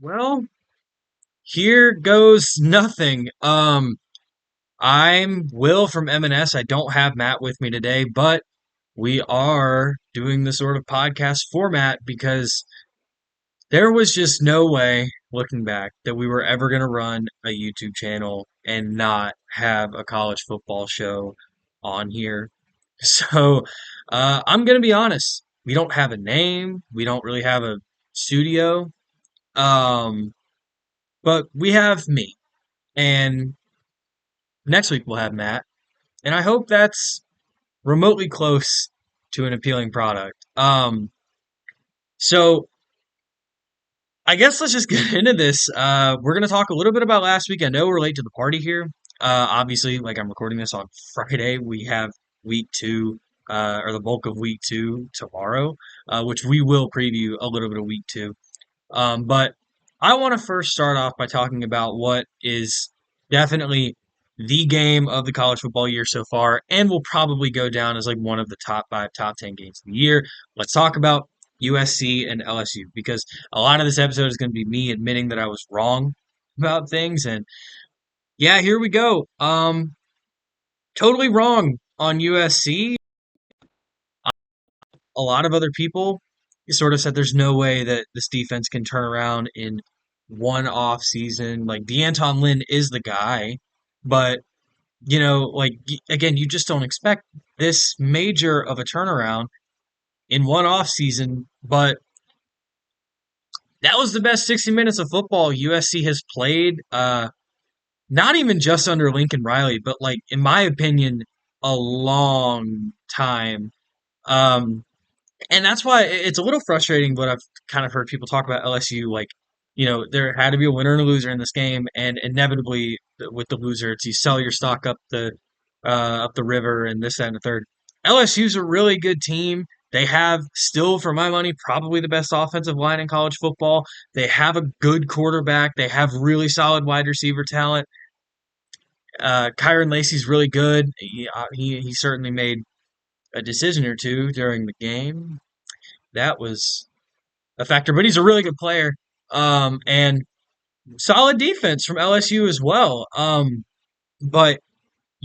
Well, here goes nothing. I'm Will from M&S. I don't have Matt with me today, but we are doing the sort of podcast format because there was just no way, looking back, that we were ever going to run a YouTube channel and not have a college football show on here. So, I'm going to be honest. We don't have a name. We don't really have a studio. Um, but we have me. And next week we'll have Matt, and I hope that's remotely close to an appealing product. So I guess let's just get into this. We're gonna talk a little bit about last week. I know we're late to the party here. Obviously, like I'm recording this on Friday, we have week two, or the bulk of week two tomorrow, which we will preview a little bit of week two. But I want to first start off by talking about what is definitely the game of the college football year so far, and will probably go down as like one of the top five, top 10 games of the year. Let's talk about USC and LSU because a lot of this episode is going to be me admitting that I was wrong about things. And yeah, here we go. Totally wrong on USC. A lot of other people sort of said there's no way that this defense can turn around in one off season. Like Deanton Lynn is the guy, but again, you just don't expect this major of a turnaround in one off season. But that was the best 60 minutes of football USC has played. Not even just under Lincoln Riley, but like in my opinion, a long time. Um, And that's why it's a little frustrating what I've kind of heard people talk about LSU. Like, there had to be a winner and a loser in this game, and inevitably with the loser, it's you sell your stock up the river and this, that, and the third. LSU's a really good team. They have still, for my money, probably the best offensive line in college football. They have a good quarterback. They have really solid wide receiver talent. Kyron Lacey's really good. He certainly made a decision or two during the game. That was a factor, but he's a really good player. And solid defense from LSU as well. But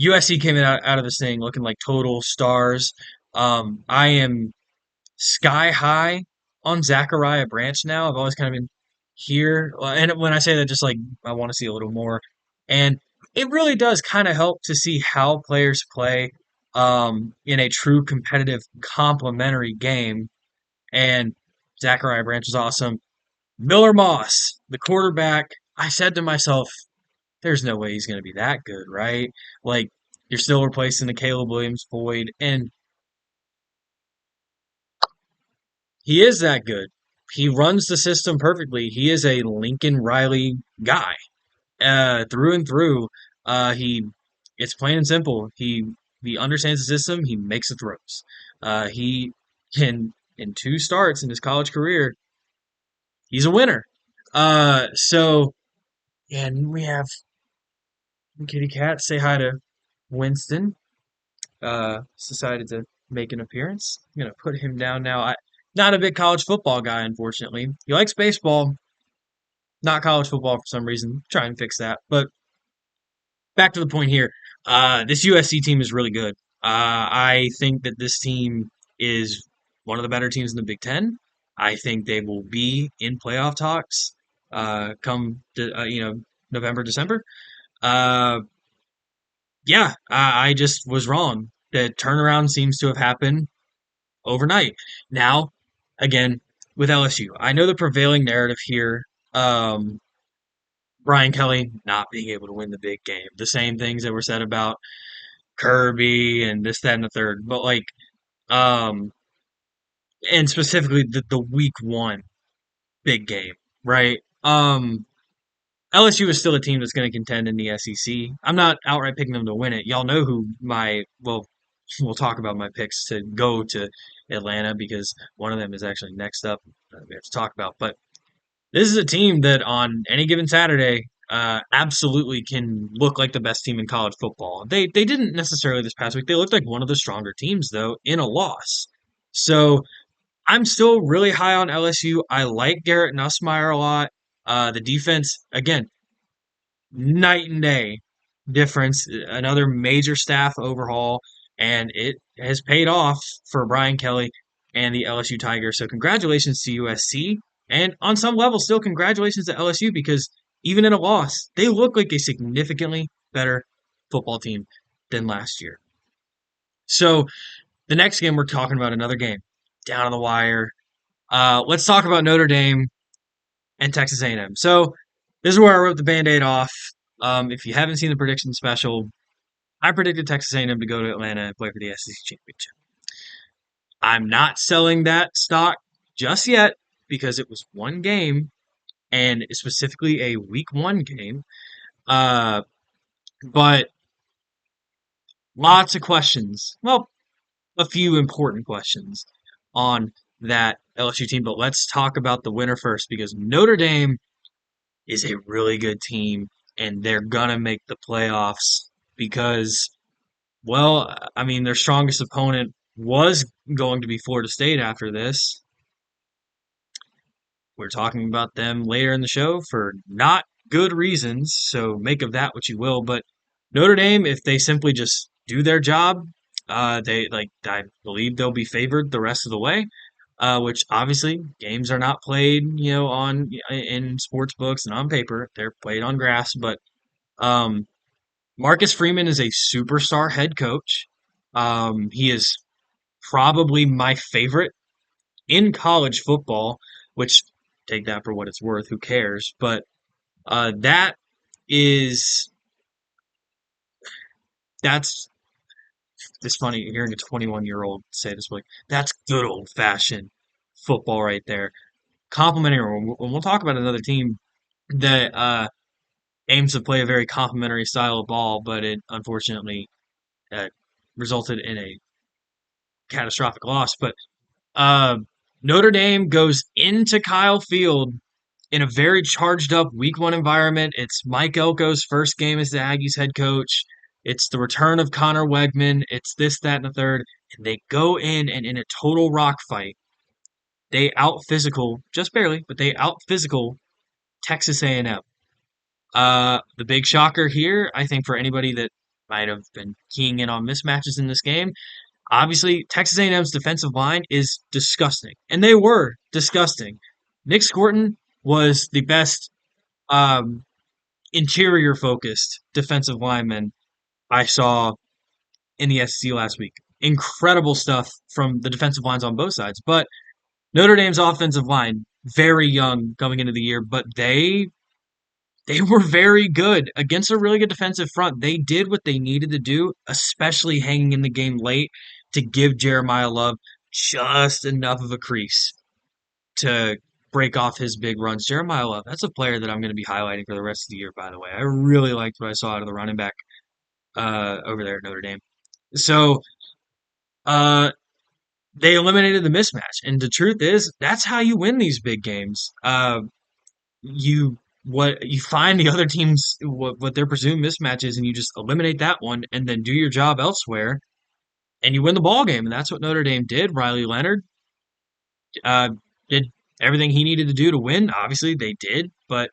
USC came out of this thing looking like total stars. I am sky high on Zachariah Branch now. I've always kind of been here. And when I say that, just like I want to see a little more. And it really does kind of help to see how players play in a true competitive complementary game. And Zachariah Branch is awesome. Miller Moss, the quarterback, I said to myself, there's no way he's going to be that good, right? Like, you're still replacing the Caleb Williams void, and he is that good. He runs the system perfectly. He is a Lincoln Riley guy, through and through. He, it's plain and simple. He understands the system. He makes the throws. He can, in two starts in his college career, he's a winner. So and we have Kitty Cat say hi to Winston. Decided to make an appearance. I'm gonna put him down now. Not a big college football guy, unfortunately. He likes baseball, not college football for some reason. Try and fix that. But back to the point here. This USC team is really good. I think that this team is one of the better teams in the Big Ten. I think they will be in playoff talks come November, December. Uh, yeah, I just was wrong. The turnaround seems to have happened overnight. Now, again, with LSU, I know the prevailing narrative here. Brian Kelly not being able to win the big game. The same things that were said about Kirby and this, that, and the third. But um, and specifically the week one big game, right? LSU is still a team that's going to contend in the SEC. I'm not outright picking them to win it. Y'all know who we'll talk about my picks to go to Atlanta because one of them is actually next up. We have to talk about, but this is a team that on any given Saturday, absolutely can look like the best team in college football. They didn't necessarily this past week. They looked like one of the stronger teams though in a loss. So I'm still really high on LSU. I like Garrett Nussmeier a lot. The defense, again, night and day difference. Another major staff overhaul, and it has paid off for Brian Kelly and the LSU Tigers. So congratulations to USC, and on some level, still congratulations to LSU because even in a loss, they look like a significantly better football team than last year. So the next game we're talking about another game down on the wire. Let's talk about Notre Dame and Texas A&M. So this is where I wrote the Band-Aid off. If you haven't seen the prediction special, I predicted Texas A&M to go to Atlanta and play for the SEC championship. I'm not selling that stock just yet because it was one game and specifically a week one game. Uh, but lots of questions. Well, a few important questions on that LSU team. But let's talk about the winner first because Notre Dame is a really good team and they're gonna make the playoffs because, well, I mean, their strongest opponent was going to be Florida State after this. We're talking about them later in the show for not good reasons, so make of that what you will. But Notre Dame, if they simply just do their job, they like I believe they'll be favored the rest of the way. Which obviously games are not played, on in sports books and on paper. They're played on grass. But um, Marcus Freeman is a superstar head coach. He is probably my favorite in college football, which take that for what it's worth. Who cares? But that is that's it's funny hearing a 21-year-old say this. Like that's good old fashioned football right there. Complimentary. When we'll talk about another team that aims to play a very complimentary style of ball, but it unfortunately uh, resulted in a catastrophic loss. But uh, Notre Dame goes into Kyle Field in a very charged up week one environment. It's Mike Elko's first game as the Aggies head coach. It's the return of Connor Wegman. It's this, that, and the third. And they go in and in a total rock fight, they out physical, just barely, but they out physical Texas A&M. The big shocker here, I think, for anybody that might have been keying in on mismatches in this game, obviously Texas A&M's defensive line is disgusting, and they were disgusting. Nick Scorton was the best um, interior focused defensive lineman I saw in the SEC last week. Incredible stuff from the defensive lines on both sides, but Notre Dame's offensive line very young coming into the year, but they were very good against a really good defensive front. They did what they needed to do, especially hanging in the game late to give Jeremiah Love just enough of a crease to break off his big runs. Jeremiah Love, that's a player that I'm going to be highlighting for the rest of the year, by the way. I really liked what I saw out of the running back over there at Notre Dame. So uh, they eliminated the mismatch. And the truth is, that's how you win these big games. You find the other teams what their presumed mismatch is, and you just eliminate that one, and then do your job elsewhere, and you win the ball game. And that's what Notre Dame did. Riley Leonard uh, did everything he needed to do to win. Obviously, they did, but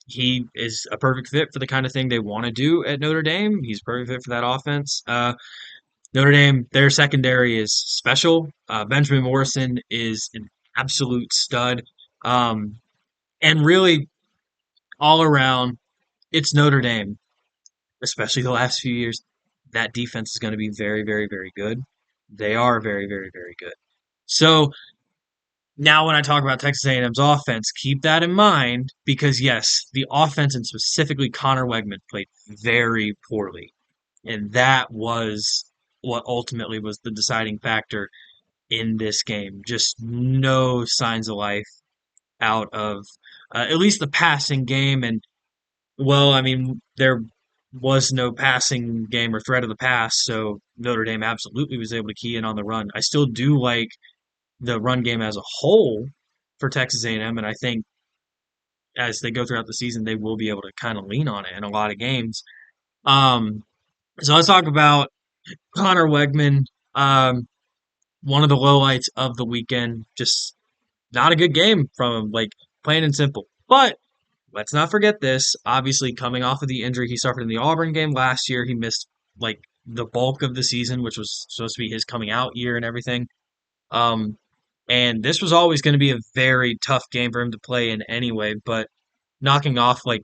he is a perfect fit for the kind of thing they want to do at Notre Dame. He's a perfect fit for that offense. Notre Dame, their secondary is special. Benjamin Morrison is an absolute stud. And really, all around, it's Notre Dame, especially the last few years. That defense is going to be very, very, very good. They are very, very, very good. So now when I talk about Texas A&M's offense, keep that in mind because, yes, the offense and specifically Connor Wegman played very poorly. And that was what ultimately was the deciding factor in this game. Just no signs of life out of at least the passing game. And, well, I mean, there was no passing game or threat of the pass, so Notre Dame absolutely was able to key in on the run. I still do like the run game as a whole for Texas A&M, and I think as they go throughout the season, they will be able to kind of lean on it in a lot of games. Um, so let's talk about Connor Wegman, one of the lowlights of the weekend. Just not a good game from him. Like plain and simple. But let's not forget this. Obviously, coming off of the injury he suffered in the Auburn game last year, he missed like the bulk of the season, which was supposed to be his coming out year and everything. Um, and this was always going to be a very tough game for him to play in anyway. But knocking off like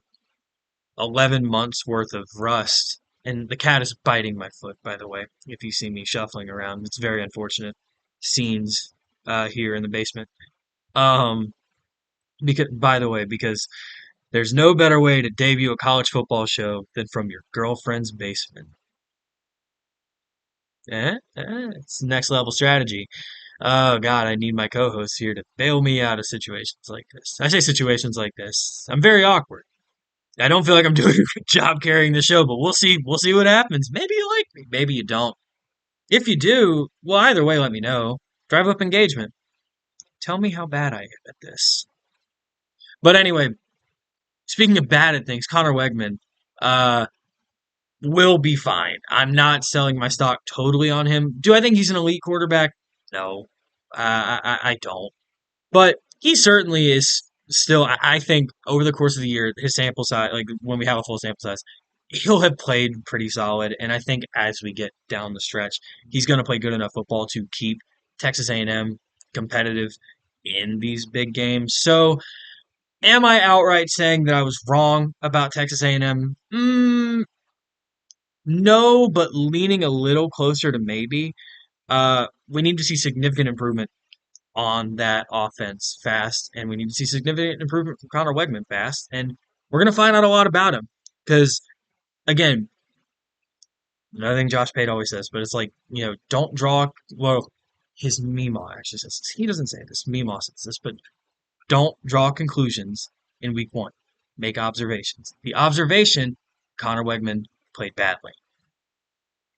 11 months worth of rust, and the cat is biting my foot, by the way. If you see me shuffling around, it's very unfortunate scenes here in the basement. Um, because by the way, because there's no better way to debut a college football show than from your girlfriend's basement. It's next level strategy. Oh God, I need my co-host here to bail me out of situations like this. I say situations like this. I'm very awkward. I don't feel like I'm doing a good job carrying the show, but we'll see. We'll see what happens. Maybe you like me, maybe you don't. If you do, well, either way, let me know. Drive up engagement. Tell me how bad I am at this. But anyway, speaking of bad at things, Connor Wegman uh, will be fine. I'm not selling my stock totally on him. Do I think he's an elite quarterback? No, I don't. But he certainly is still, I think, over the course of the year, his sample size, like when we have a full sample size, he'll have played pretty solid. And I think as we get down the stretch, he's going to play good enough football to keep Texas A&M competitive in these big games. So, am I outright saying that I was wrong about Texas A&M? No, but leaning a little closer to maybe. We need to see significant improvement on that offense fast, and we need to see significant improvement from Connor Wegman fast, and we're going to find out a lot about him. Because, again, another thing Josh Pate always says, but it's like, don't draw, well, his Meemaw actually says this. He doesn't say this, Meemaw says this, but don't draw conclusions in week one. Make observations. The observation, Connor Wegman played badly.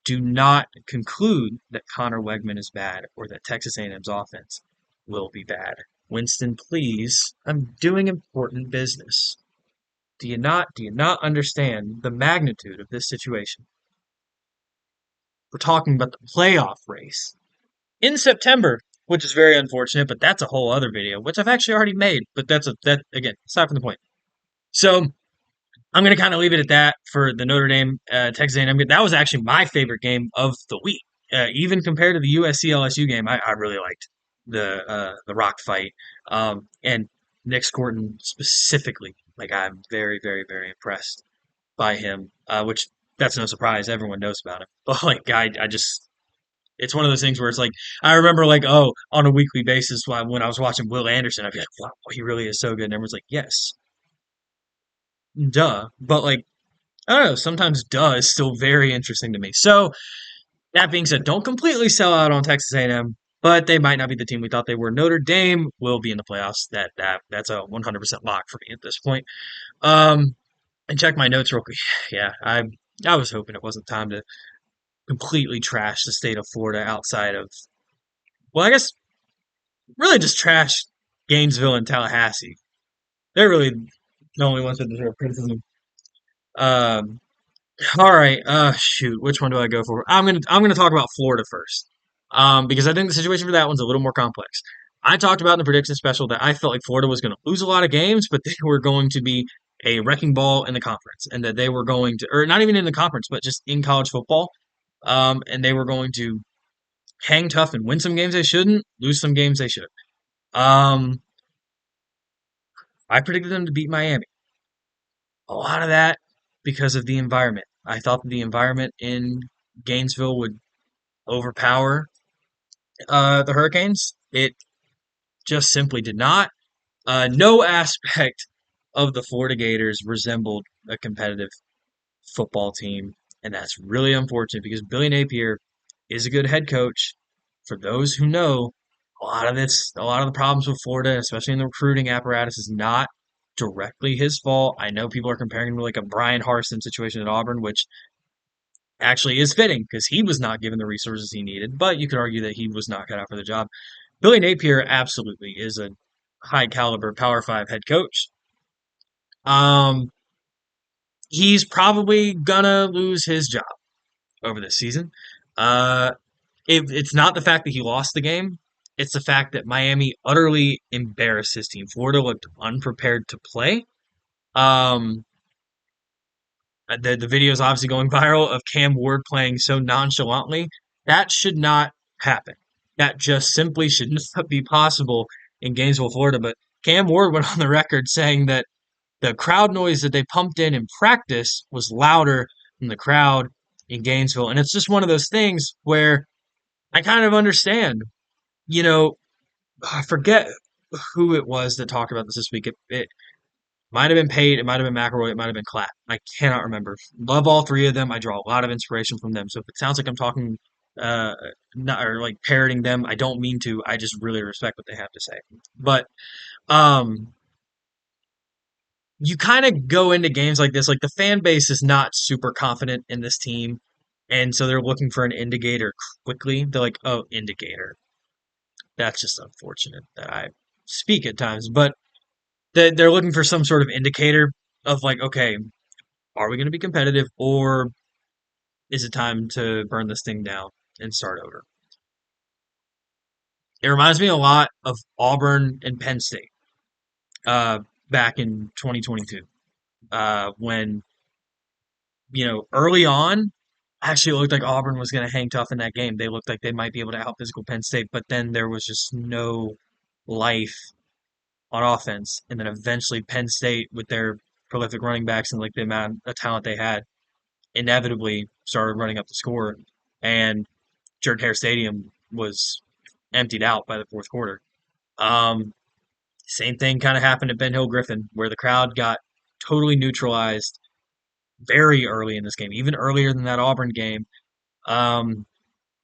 Do not conclude that Connor Wegman is bad or that Texas A&M's offense will be bad. Winston, please, I'm doing important business. Do you not understand the magnitude of this situation? We're talking about the playoff race in September, which is very unfortunate, but that's a whole other video, which I've actually already made, but that again, aside from the point. So, I'm going to kind of leave it at that for the Notre Dame Texas A&M. That was actually my favorite game of the week, even compared to the USC LSU game. I really liked the rock fight, and Nick Scorton specifically. Like I'm very very very impressed by him, which that's no surprise. Everyone knows about him. But like I just it's one of those things where it's like I remember like on a weekly basis when I was watching Will Anderson, I'd be like, wow, he really is so good. And everyone's like, yes, duh. But like I don't know. Sometimes duh is still very interesting to me. So that being said, don't completely sell out on Texas A&M, but they might not be the team we thought they were. Notre Dame will be in the playoffs. That's a 100% lock for me at this point. Um, and check my notes real quick. Yeah, I was hoping it wasn't time to completely trash the state of Florida outside of well, I guess really just trash Gainesville and Tallahassee. They're really the only ones that deserve criticism. Um, All right. Shoot. Which one do I go for? I'm gonna talk about Florida first, because I think the situation for that one's a little more complex. I talked about in the prediction special that I felt like Florida was going to lose a lot of games, but they were going to be a wrecking ball in the conference, and that they were going to, or not even in the conference, but just in college football, and they were going to hang tough and win some games they shouldn't, lose some games they should. Um, I predicted them to beat Miami. A lot of that because of the environment. I thought that the environment in Gainesville would overpower the Hurricanes. It just simply did not. No aspect of the Florida Gators resembled a competitive football team, and that's really unfortunate because Billy Napier is a good head coach. For those who know, a lot of the problems with Florida, especially in the recruiting apparatus, is not directly his fault. I know people are comparing him to like a Brian Harsin situation at Auburn, which actually is fitting because he was not given the resources he needed, but you could argue that he was not cut out for the job. Billy Napier absolutely is a high caliber Power Five head coach. Um, he's probably gonna lose his job over this season. Uh, it's not the fact that he lost the game. It's the fact that Miami utterly embarrassed his team. Florida looked unprepared to play. Um, the video is obviously going viral of Cam Ward playing so nonchalantly. That should not happen. That just simply should not be possible in Gainesville, Florida. But Cam Ward went on the record saying that the crowd noise that they pumped in practice was louder than the crowd in Gainesville. And it's just one of those things where I kind of understand. You know, I forget who it was that talked about this week. It might have been Pate, it might have been McElroy, it might have been Clapp. I cannot remember. Love all three of them. I draw a lot of inspiration from them. So if it sounds like I'm talking uh not or like parroting them, I don't mean to. I just really respect what they have to say. But um you kind of go into games like this, like the fan base is not super confident in this team, and so they're looking for an indicator quickly. They're like, oh, indicator. That's just unfortunate that I speak at times, but they're looking for some sort of indicator of like, okay, are we going to be competitive, or is it time to burn this thing down and start over? It reminds me a lot of Auburn and Penn State back in 2022 when early on, actually it looked like Auburn was going to hang tough in that game. They looked like they might be able to out physical Penn State, but then there was just no life on offense. And then eventually Penn State, with their prolific running backs and like the amount of talent they had, inevitably started running up the score. And Jordan Hare Stadium was emptied out by the fourth quarter. Um, Same thing kind of happened at Ben Hill Griffin, where the crowd got totally neutralized very early in this game, even earlier than that Auburn game. Um,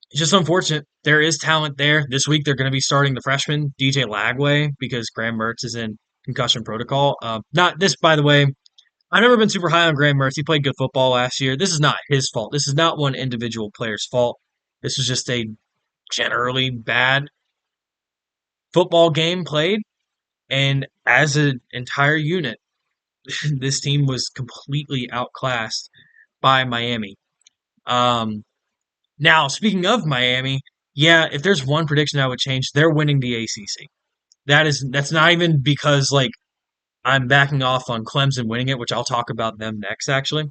it's just unfortunate. There is talent there. This week they're going to be starting the freshman DJ Lagway because Graham Mertz is in concussion protocol. Not this, by the way. I've never been super high on Graham Mertz. He played good football last year. This is not his fault. This is not one individual player's fault. This was just a generally bad football game played. And as an entire unit, this team was completely outclassed by Miami. Um, Now, speaking of Miami, yeah, if there's one prediction I would change, they're winning the ACC. That's not even because like I'm backing off on Clemson winning it, which I'll talk about them next actually.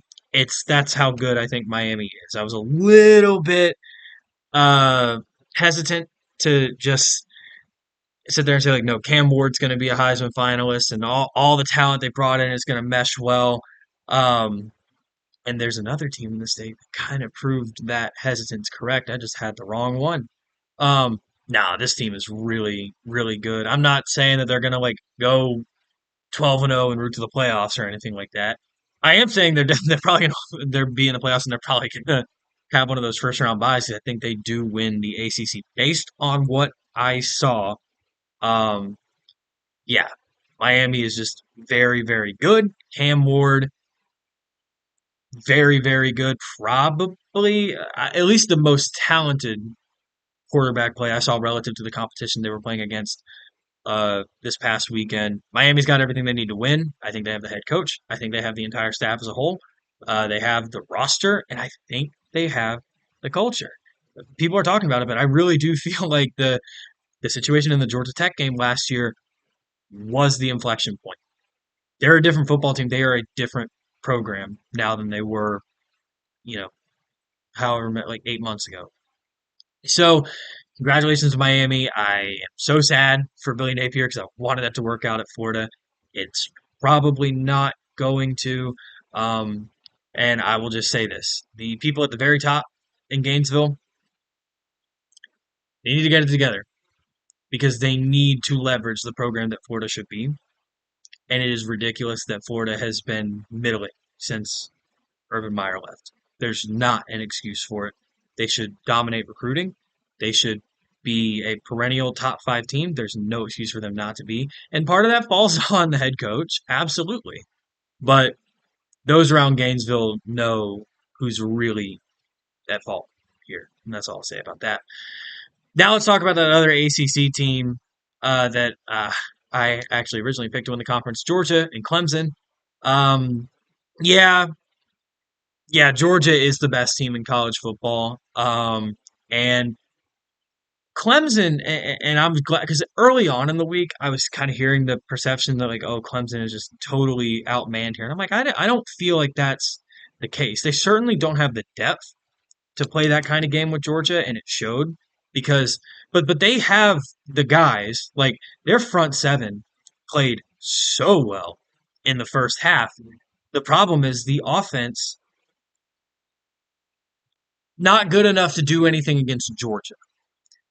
That's how good I think Miami is. I was a little bit uh hesitant to just sit there and say like no, Cam Ward's going to be a Heisman finalist and all the talent they brought in is going to mesh well. Um and there's another team in the state that kind of proved that hesitance correct. I just had the wrong one. Nah, this team is really, really good. I'm not saying that they're gonna like go 12-0 and route to the playoffs or anything like that. I am saying they're probably gonna they're be in the playoffs and they're probably gonna have one of those first round byes. I think they do win the ACC based on what I saw. Um, yeah, Miami is just very, very good. Cam Ward, very, very good. Probably at least the most talented quarterback play I saw relative to the competition they were playing against this past weekend. Miami's got everything they need to win. I think they have the head coach. I think they have the entire staff as a whole. They have the roster, and I think they have the culture. People are talking about it, but I really do feel like the situation in the Georgia Tech game last year was the inflection point. They're a different football team. They are a different program now than they were, you know, like 8 months ago. So, congratulations to Miami. I am so sad for Billy Napier because I wanted that to work out at Florida. It's probably not going to. Um, and I will just say this. The people at the very top in Gainesville, they need to get it together because they need to leverage the program that Florida should be. And it is ridiculous that Florida has been middling since Urban Meyer left. There's not an excuse for it. They should dominate recruiting. They should be a perennial top five team. There's no excuse for them not to be. And part of that falls on the head coach, absolutely. But those around Gainesville know who's really at fault here. And that's all I'll say about that. Now let's talk about that other ACC team that I actually originally picked to win the conference, Georgia and Clemson. Um, yeah, yeah, Georgia is the best team in college football. And Clemson, and I'm glad because early on in the week, I was kind of hearing the perception that like, oh, Clemson is just totally outmanned here. And I'm like, I don't feel like that's the case. They certainly don't have the depth to play that kind of game with Georgia, and it showed because, but they have the guys like their front seven played so well in the first half. The problem is the offense not good enough to do anything against Georgia.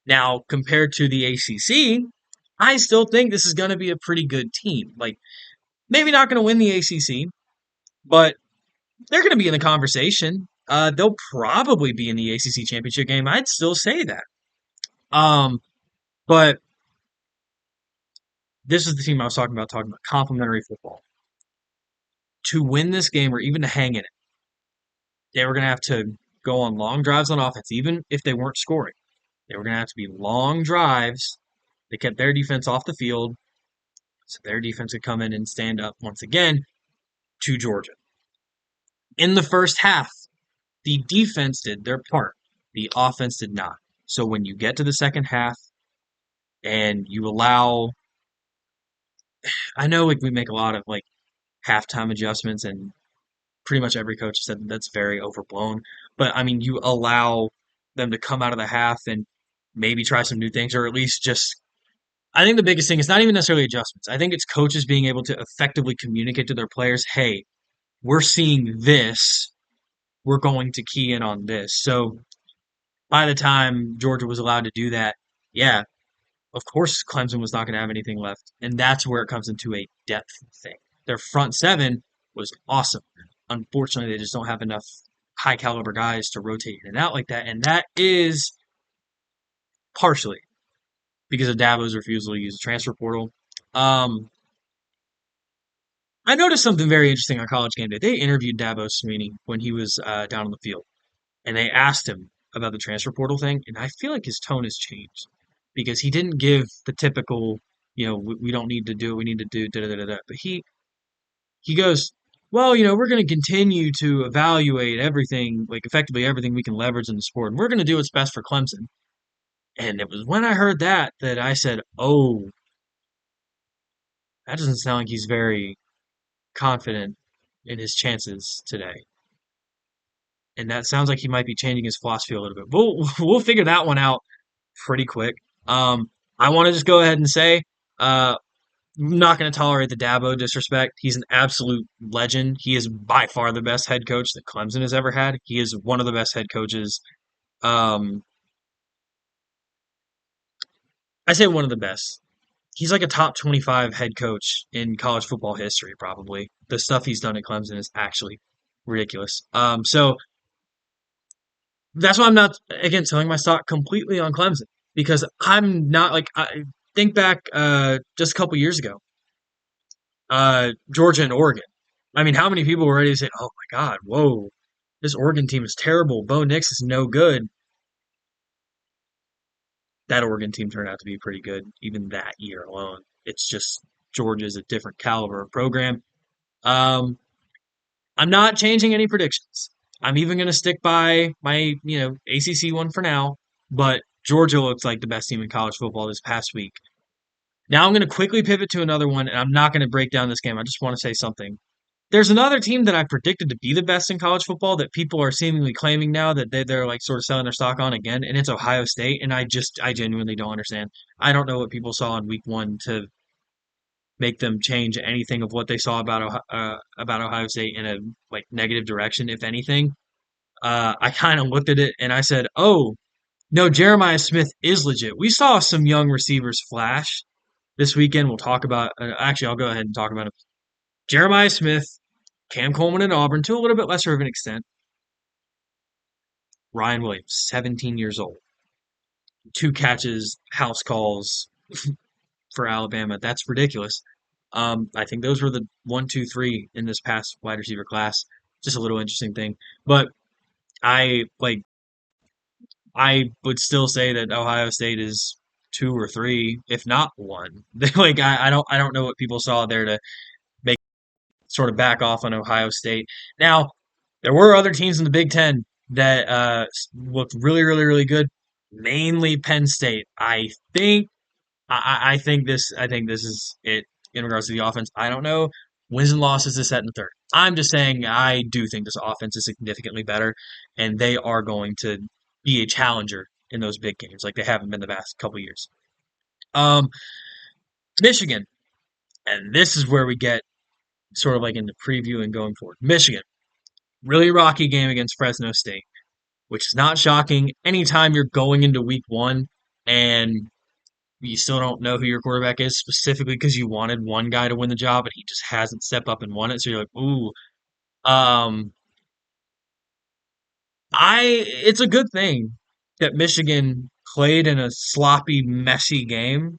Now, compared to the ACC, I still think this is going to be a pretty good team. Like, maybe not going to win the ACC, but they're going to be in the conversation. They'll probably be in the ACC championship game. I'd still say that. Um, but this is the team I was talking about complementary football. To win this game or even to hang in it, they were going to have to go on long drives on offense, even if they weren't scoring. They were going to have to be long drives. They kept their defense off the field, so their defense could come in and stand up once again to Georgia. In the first half, the defense did their part. The offense did not. So when you get to the second half and you allow, I know like we make a lot of like halftime adjustments, and pretty much every coach said that's very overblown. But I mean, you allow them to come out of the half and maybe try some new things, or at least just. I think the biggest thing is not even necessarily adjustments. I think it's coaches being able to effectively communicate to their players, hey, we're seeing this. We're going to key in on this. So by the time Georgia was allowed to do that, yeah, of course Clemson was not going to have anything left. And that's where it comes into a depth thing. Their front seven was awesome. Unfortunately, they just don't have enough high caliber guys to rotate in and out like that. And that is partially because of Dabo's refusal to use the transfer portal. Um, I noticed something very interesting on College Game Day. They interviewed Dabo Sweeney when he was down on the field, and they asked him about the transfer portal thing, and I feel like his tone has changed because he didn't give the typical, we don't need to do it, we need to do da da da da. But he goes, well, we're going to continue to evaluate everything, like effectively everything we can leverage in the sport, and we're going to do what's best for Clemson. And it was when I heard that I said, oh, that doesn't sound like he's very confident in his chances today. And that sounds like he might be changing his philosophy a little bit. We'll figure that one out pretty quick. I want to just go ahead and say, I'm not going to tolerate the Dabo disrespect. He's an absolute legend. He is by far the best head coach that Clemson has ever had. He is one of the best head coaches. Um, I say one of the best. He's like a top 25 head coach in college football history, probably. The stuff he's done at Clemson is actually ridiculous. So that's why I'm not, again, selling my stock completely on Clemson because I'm not like, I think back just a couple years ago, Georgia and Oregon. I mean, how many people were ready to say, oh my God, whoa, this Oregon team is terrible. Bo Nix is no good. That Oregon team turned out to be pretty good, even that year alone. It's just Georgia's a different caliber of program. Um, I'm not changing any predictions. I'm even going to stick by my, ACC one for now. But Georgia looks like the best team in college football this past week. Now I'm going to quickly pivot to another one, and I'm not going to break down this game. I just want to say something. There's another team that I predicted to be the best in college football that people are seemingly claiming now that they're like sort of selling their stock on again, and it's Ohio State. And I genuinely don't understand. I don't know what people saw in week one to make them change anything of what they saw about Ohio State in a like negative direction, if anything. I kind of looked at it and I said, "Oh no, Jeremiah Smith is legit." We saw some young receivers flash this weekend. We'll talk about. Actually, I'll go ahead and talk about it. Jeremiah Smith, Cam Coleman at Auburn, to a little bit lesser of an extent. Ryan Williams, 17 years old, 2 catches, house calls for Alabama. That's ridiculous. I think those were the 1, 2, 3 in this past wide receiver class. Just a little interesting thing, but I like. I would still say that Ohio State is 2 or 3, if not one. Like I don't know what people saw there to make sort of back off on Ohio State. Now there were other teams in the Big Ten that looked really, really, really good. mainly Penn State. I think this is it in regards to the offense. I don't know. Wins and losses is set in the third. I'm just saying I do think this offense is significantly better, and they are going to be a challenger in those big games like they haven't been the past couple years. Um, Michigan, and this is where we get sort of like in the preview and going forward. Michigan, really rocky game against Fresno State, which is not shocking. Anytime you're going into week one and you still don't know who your quarterback is specifically because you wanted one guy to win the job and he just hasn't stepped up and won it. So you're like, ooh, um, it's a good thing that Michigan played in a sloppy, messy game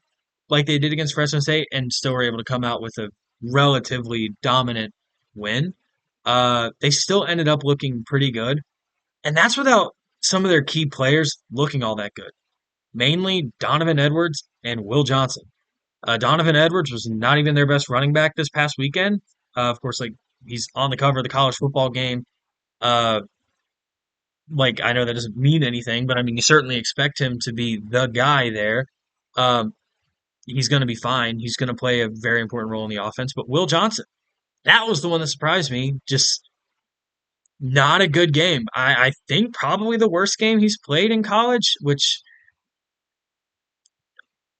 like they did against Fresno State and still were able to come out with a relatively dominant win. They still ended up looking pretty good, and that's without some of their key players looking all that good. Mainly Donovan Edwards and Will Johnson. Donovan Edwards was not even their best running back this past weekend. Of course, like he's on the cover of the college football game. Uh, like I know that doesn't mean anything, but I mean you certainly expect him to be the guy there. Um, he's going to be fine. He's going to play a very important role in the offense. But Will Johnson, that was the one that surprised me. Just not a good game. I think probably the worst game he's played in college, which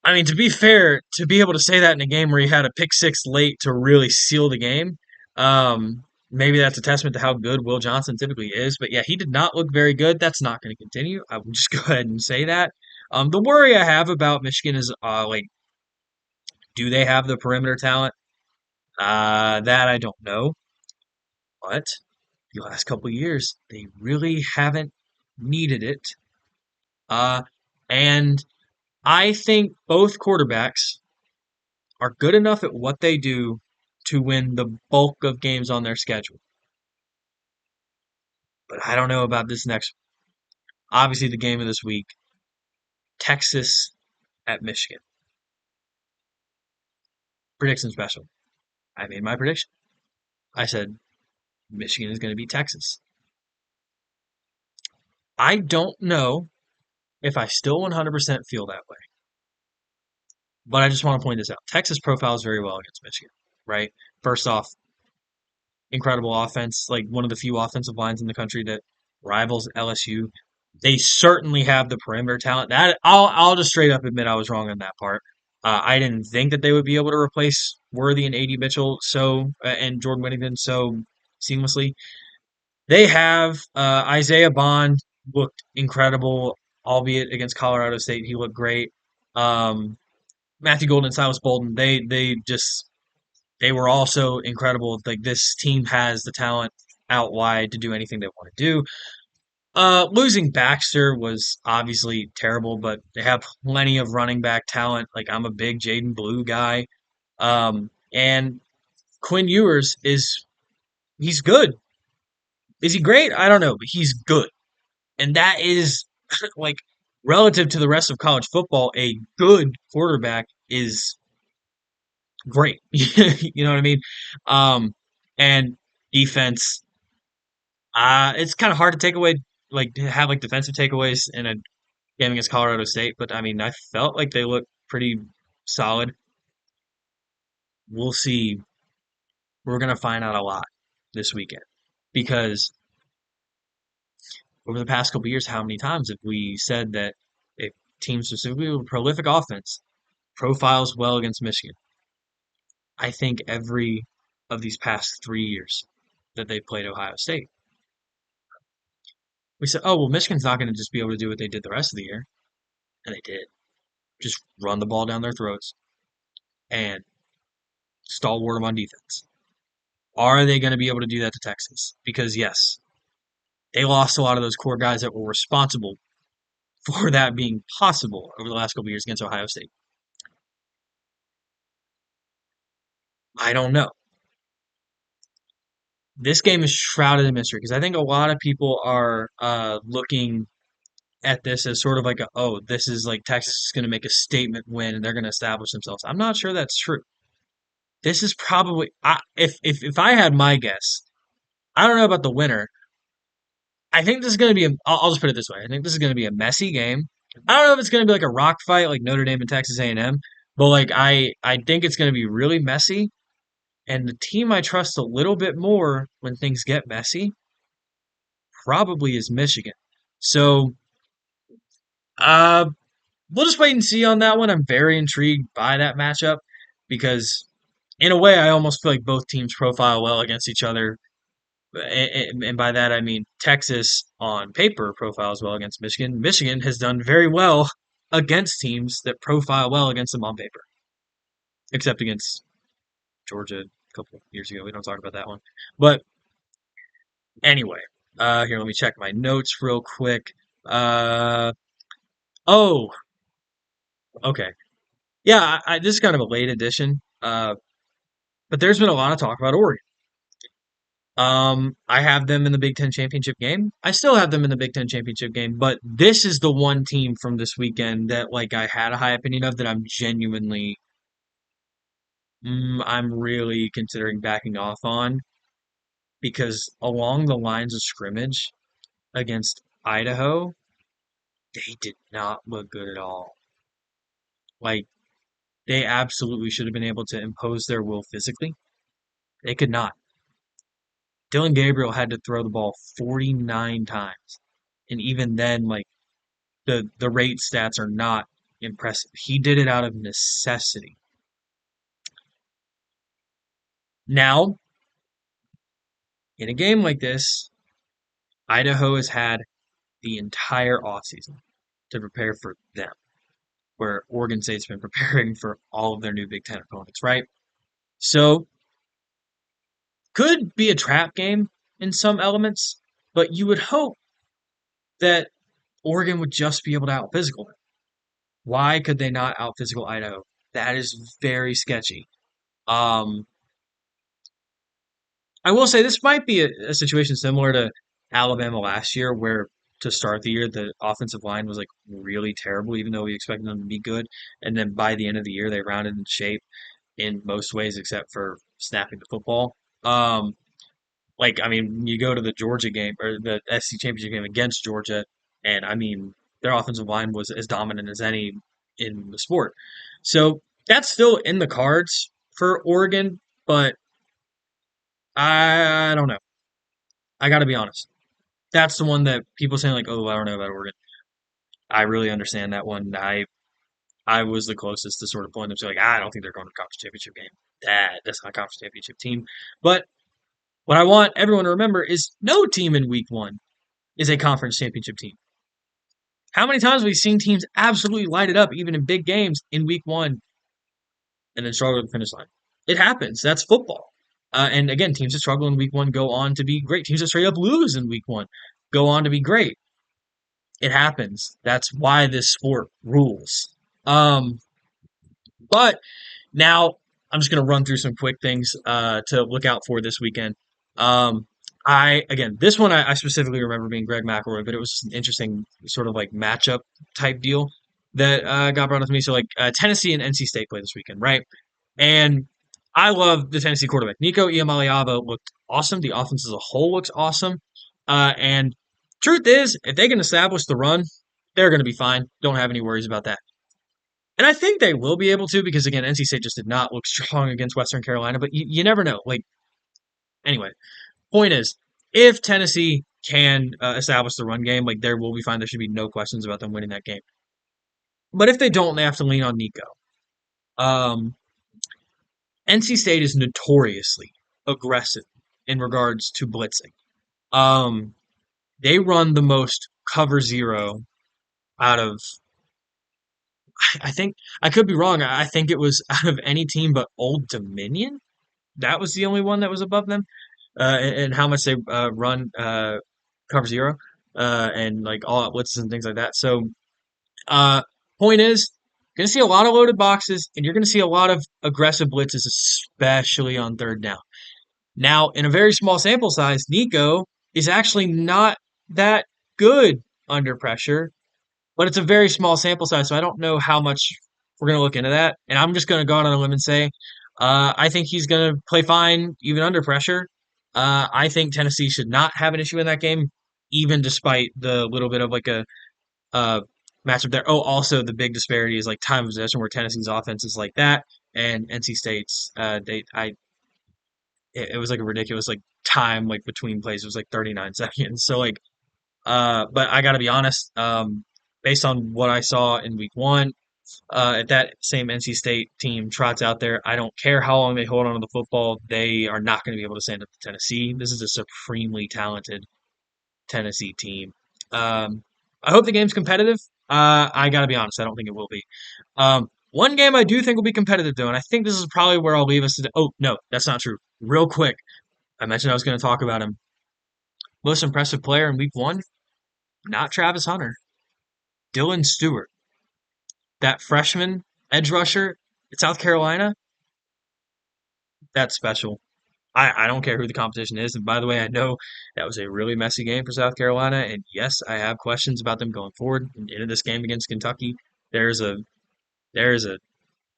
I mean, to be fair, to be able to say that in a game where he had a pick six late to really seal the game, maybe that's a testament to how good Will Johnson typically is. But yeah, he did not look very good. That's not going to continue. I will just go ahead and say that. The worry I have about Michigan is like, do they have the perimeter talent? That I don't know. But the last couple of years, they really haven't needed it. Uh, and I think both quarterbacks are good enough at what they do to win the bulk of games on their schedule. But I don't know about this next one. Obviously, the game of this week, Texas at Michigan. Prediction special. I made my prediction. I said Michigan is going to beat Texas. I don't know if I still 100% feel that way, but I just want to point this out. Texas profiles very well against Michigan, right? First off, incredible offense, like one of the few offensive lines in the country that rivals LSU. They certainly have the perimeter talent. That I'll just straight up admit I was wrong on that part. I didn't think that they would be able to replace Worthy and A.D. Mitchell and Jordan Whittington so seamlessly. They have Isaiah Bond looked incredible, albeit against Colorado State. He looked great. Um, Matthew Golden and Silas Bolden, they were also incredible. Like this team has the talent out wide to do anything they want to do. Losing Baxter was obviously terrible, but they have plenty of running back talent. Like I'm a big Jaden Blue guy. And Quinn Ewers he's good. Is he great? I don't know, but he's good. And that is like relative to the rest of college football, a good quarterback is great. You know what I mean? Um, and defense, it's kind of hard to take away, like to have like defensive takeaways in a game against Colorado State, but I mean, I felt like they looked pretty solid. We'll see. We're gonna find out a lot this weekend because over the past couple of years, how many times have we said that a team specifically with a prolific offense profiles well against Michigan? I think every of these past 3 years that they played Ohio State, we said, "Oh well, Michigan's not going to just be able to do what they did the rest of the year," and they did. Just run the ball down their throats and stalwart them on defense. Are they going to be able to do that to Texas? Because yes, they lost a lot of those core guys that were responsible for that being possible over the last couple of years against Ohio State. I don't know. This game is shrouded in mystery because I think a lot of people are looking at this as sort of like oh, this is like Texas is going to make a statement win and they're going to establish themselves. I'm not sure that's true. This is probably if I had my guess, I don't know about the winner. I think this is going to be I'll just put it this way. I think this is going to be a messy game. I don't know if it's going to be like a rock fight like Notre Dame and Texas A&M, but like I think it's going to be really messy. And the team I trust a little bit more when things get messy probably is Michigan. So uh, we'll just wait and see on that one. I'm very intrigued by that matchup because, in a way, I almost feel like both teams profile well against each other. And by that, I mean Texas on paper profiles well against Michigan. Michigan has done very well against teams that profile well against them on paper, except against Georgia a couple of years ago. We don't talk about that one. But anyway, here, let me check my notes real quick. Uh, oh, okay. Yeah, this is kind of a late edition. But there's been a lot of talk about Oregon. I have them in the Big Ten championship game. I still have them in the Big Ten championship game, but this is the one team from this weekend that like I had a high opinion of that I'm genuinely, I'm really considering backing off on because along the lines of scrimmage against Idaho, they did not look good at all. Like they absolutely should have been able to impose their will physically. They could not. Dylan Gabriel had to throw the ball 49 times. And even then, like the rate stats are not impressive. He did it out of necessity. Now, in a game like this, Idaho has had the entire offseason to prepare for them, where Oregon State's been preparing for all of their new Big Ten opponents, right? So, could be a trap game in some elements, but you would hope that Oregon would just be able to out physical them. Why could they not out physical Idaho? That is very sketchy. Um, I will say this might be a situation similar to Alabama last year, where to start the year the offensive line was like really terrible, even though we expected them to be good, and then by the end of the year they rounded in shape in most ways except for snapping the football. Like I mean, you go to the Georgia game or the SC championship game against Georgia, and I mean their offensive line was as dominant as any in the sport. So that's still in the cards for Oregon, but I don't know. I got to be honest. That's the one that people saying like, "Oh, I don't know about Oregon." I really understand that one. I was the closest to sort of pulling them to like, I don't think they're going to conference championship game. That's not a conference championship team. But what I want everyone to remember is no team in week one is a conference championship team. How many times have we seen teams absolutely light it up, even in big games, in week one, and then struggle to the finish line? It happens. That's football. And again, teams that struggle in week one go on to be great. Teams that straight up lose in week one go on to be great. It happens. That's why this sport rules. Um, but now I'm just going to run through some quick things to look out for this weekend. I again, this one I specifically remember being Greg McElroy, but it was an interesting sort of like matchup type deal that got brought up to me. So like Tennessee and NC State play this weekend, right? And I love the Tennessee quarterback. Nico Iamaleava looked awesome. The offense as a whole looks awesome. And truth is, if they can establish the run, they're going to be fine. Don't have any worries about that. And I think they will be able to because, again, NC State just did not look strong against Western Carolina, but you never know. Like, anyway, point is, if Tennessee can establish the run game, like, there will be fine. There should be no questions about them winning that game. But if they don't, they have to lean on Nico. Um, NC State is notoriously aggressive in regards to blitzing. Um, they run the most cover zero out of, I think, I could be wrong. I think it was out of any team but Old Dominion. That was the only one that was above them, and how much they run cover zero, and like all out blitzes and things like that. So, uh, point is, you're gonna see a lot of loaded boxes, and you're gonna see a lot of aggressive blitzes, especially on third down. Now, in a very small sample size, Nico is actually not that good under pressure, but it's a very small sample size, so I don't know how much we're going to look into that. And I'm just going to go out on a limb and say I think he's going to play fine even under pressure. I think Tennessee should not have an issue in that game, even despite the little bit of like a uh, matchup there. Oh, also the big disparity is like time of possession, where Tennessee's offense is like that, and NC State's it was like a ridiculous like time like between plays. It was like 39 seconds. So like but I got to be honest. Based on what I saw in week one, if that same NC State team trots out there, I don't care how long they hold on to the football, they are not going to be able to stand up to Tennessee. This is a supremely talented Tennessee team. I hope the game's competitive. I got to be honest, I don't think it will be. One game I do think will be competitive, though, and I think this is probably where I'll leave us today. Oh, no, that's not true. Real quick, I mentioned I was going to talk about him. Most impressive player in week one, not Travis Hunter, Dylan Stewart, that freshman edge rusher at South Carolina. That's special. I don't care who the competition is. And by the way, I know that was a really messy game for South Carolina. And yes, I have questions about them going forward into this game against Kentucky. There's a there's a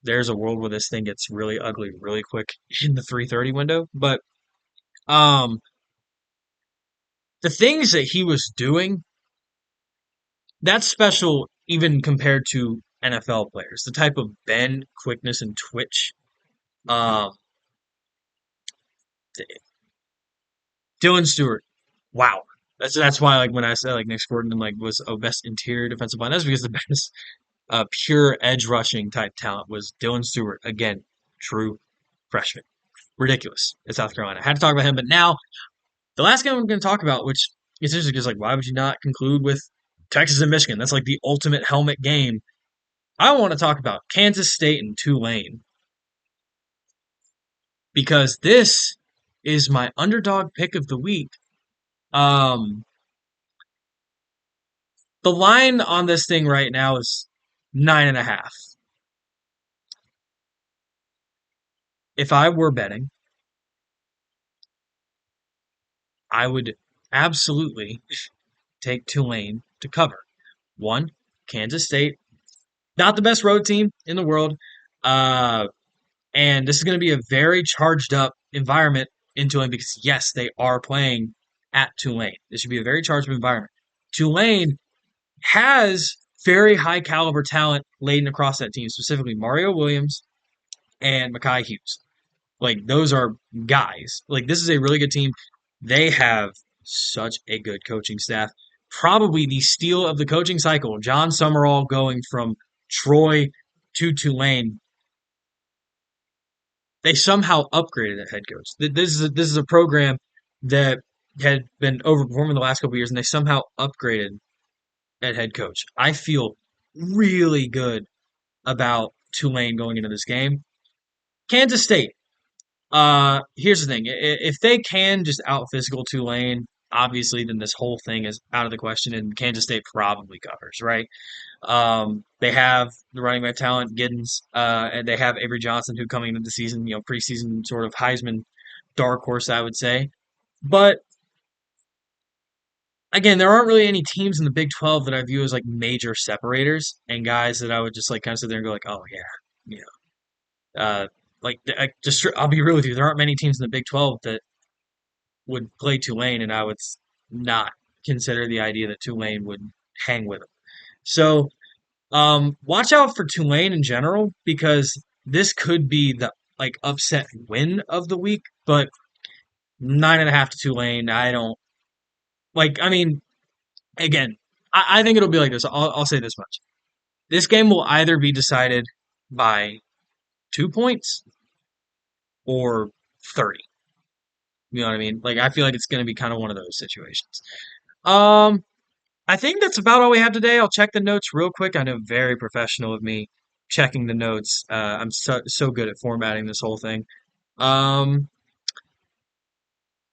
there's a world where this thing gets really ugly really quick in the 3:30 window. But um, the things that he was doing, that's special even compared to NFL players. The type of bend, quickness, and twitch. Um, Dylan Stewart, wow. That's why like when I said like Nick Gordon like was a best interior defensive line, that's because the best pure edge rushing type talent was Dylan Stewart. Again, true freshman. Ridiculous at South Carolina. I had to talk about him, but now the last game I'm going to talk about, which is interesting because like why would you not conclude with Texas and Michigan? That's like the ultimate helmet game. I want to talk about Kansas State and Tulane because this is my underdog pick of the week. Um, the line on this thing right now is 9.5. If I were betting, I would absolutely take Tulane to cover. One, Kansas State, not the best road team in the world. Uh, and this is going to be a very charged up environment in Tulane because, yes, they are playing at Tulane. This should be a very charged up environment. Tulane has very high caliber talent laden across that team, specifically Mario Williams and Makai Hughes. Like those are guys. Like this is a really good team. They have such a good coaching staff. Probably the steal of the coaching cycle. John Summerall going from Troy to Tulane. They somehow upgraded at head coach. This is a program that had been overperforming the last couple of years, and they somehow upgraded at head coach. I feel really good about Tulane going into this game. Kansas State. Here's the thing: if they can just out physical Tulane, obviously, then this whole thing is out of the question, and Kansas State probably covers, right? They have the running back talent, Giddens, and they have Avery Johnson, who coming into the season, preseason sort of Heisman dark horse, I would say. But again, there aren't really any teams in the Big 12 that I view as like major separators and guys that I would just like kind of sit there and go like, oh yeah, you know, I'll be real with you. There aren't many teams in the Big 12 that would play Tulane, and I would not consider the idea that Tulane would hang with them. So watch out for Tulane in general because this could be the like upset win of the week, but 9.5 to Tulane. I don't like. I mean, again, I think it'll be like this. I'll say this much: this game will either be decided by 2 points or 30. You know what I mean? Like I feel like it's going to be kind of one of those situations. Um, I think that's about all we have today. I'll check the notes real quick. I know very professional of me checking the notes. I'm so good at formatting this whole thing. Um,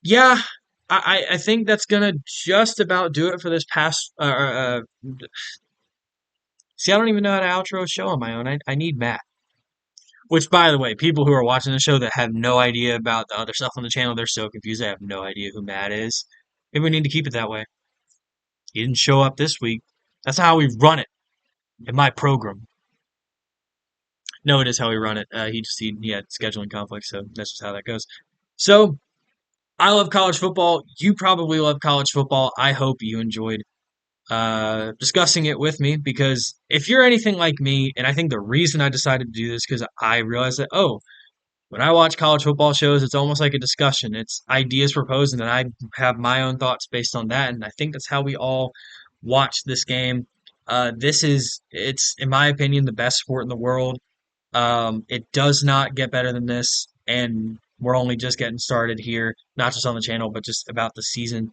yeah, I think that's gonna just about do it for this past. See, I don't even know how to outro a show on my own. I need Matt. Which, by the way, people who are watching the show that have no idea about the other stuff on the channel, they're so confused. They have no idea who Matt is. Maybe we need to keep it that way. He didn't show up this week. That's how we run it in my program. No, it is how we run it. He had scheduling conflicts, so that's just how that goes. So I love college football. You probably love college football. I hope you enjoyed discussing it with me because if you're anything like me, and I think the reason I decided to do this because I realized that, oh, when I watch college football shows, it's almost like a discussion. It's ideas proposed, and then I have my own thoughts based on that. And I think that's how we all watch this game. It's, in my opinion, the best sport in the world. It does not get better than this, and we're only just getting started here, not just on the channel, but just about the season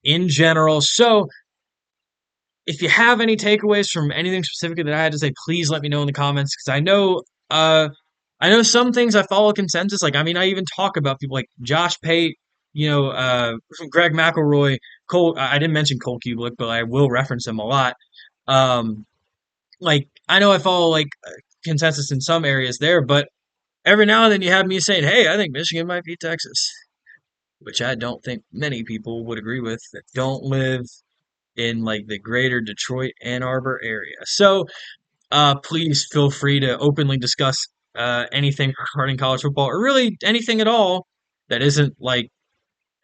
in general. So, if you have any takeaways from anything specifically that I had to say, please let me know in the comments because uh, I know some things I follow consensus. Like, I mean, I even talk about people like Josh Pate, Greg McElroy, Cole. I didn't mention Cole Kubelik, but I will reference him a lot. Um, like, I know I follow like consensus in some areas there, but every now and then you have me saying, "Hey, I think Michigan might beat Texas," which I don't think many people would agree with that don't live in like the greater Detroit Ann Arbor area. So please feel free to openly discuss anything regarding college football or really anything at all that isn't like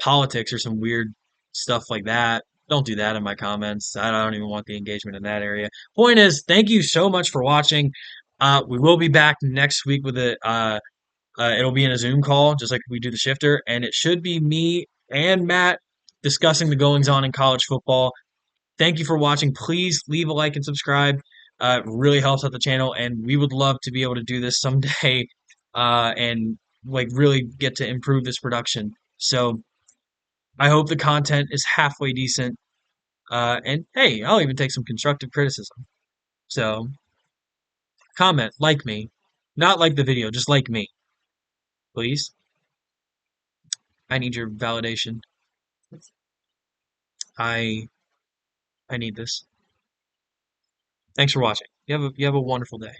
politics or some weird stuff like that. Don't do that in my comments. I don't even want the engagement in that area. Point is, thank you so much for watching. We will be back next week with it'll be in a Zoom call, just like we do the shifter, and it should be me and Matt discussing the goings on in college football. Thank you for watching. Please leave a like and subscribe. It really helps out the channel, and we would love to be able to do this someday, and like really get to improve this production. So I hope the content is halfway decent. And hey, I'll even take some constructive criticism. So comment, like me, not like the video, just like me, please. I need your validation. I I need this. Thanks for watching. You have a wonderful day.